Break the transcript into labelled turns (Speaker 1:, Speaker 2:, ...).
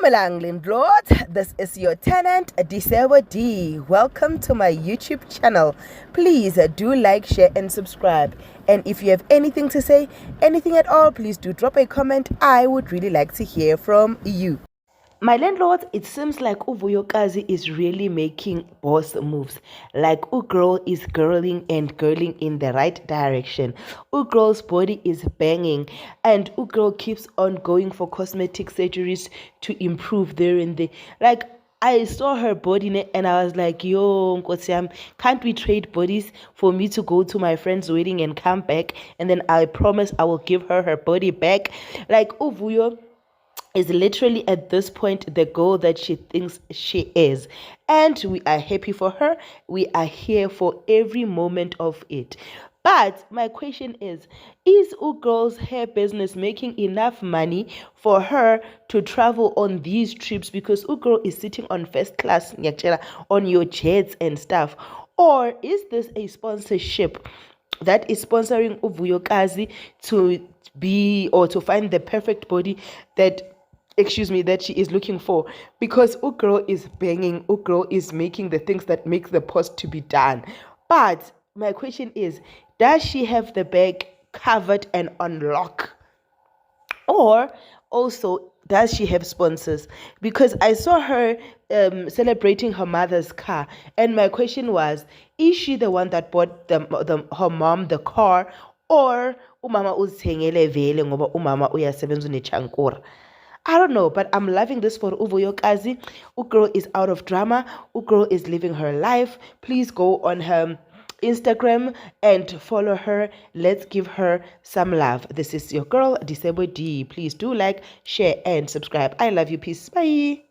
Speaker 1: Dumelang landlord, this is your tenant Disebo D. Welcome to my YouTube channel. Please do like, share and subscribe. And if you have anything to say, anything at all, please do drop a comment. I would really like to hear from you. My landlord, it seems like Uvuyokazi is really making boss moves. Like Ugirl is girling and girling in the right direction. Ugirl's body is banging and Ugirl keeps on going for cosmetic surgeries to improve there and there. Like I saw her body and I was like, yo, Nkosiam, can't we trade bodies for me to go to my friend's wedding and come back? And then I promise I will give her body back. Like Uvuyo is literally at this point the girl that she thinks she is, and we are happy for her. We are here for every moment of it. But my question is Ugirl's hair business making enough money for her to travel on these trips? Because Ugirl is sitting on first class on your jets and stuff. Or is this a sponsorship that is sponsoring Uvuyokazi to be or to find the perfect body that she is looking for? Because Ugirl is banging, Ugirl is making the things that make the post to be done. But my question is, does she have the bag covered and on lock? Or also, does she have sponsors? Because I saw her celebrating her mother's car, and my question was, is she the one that bought her mom the car, or umama uzithengele vele ngoba umama uyasebenza unechankura? I don't know, but I'm loving this for Uvuyokazi. Ugirl is out of drama. Ugirl is living her life. Please go on her Instagram and follow her. Let's give her some love. This is your girl, Disebo D. Please do like, share, and subscribe. I love you. Peace. Bye.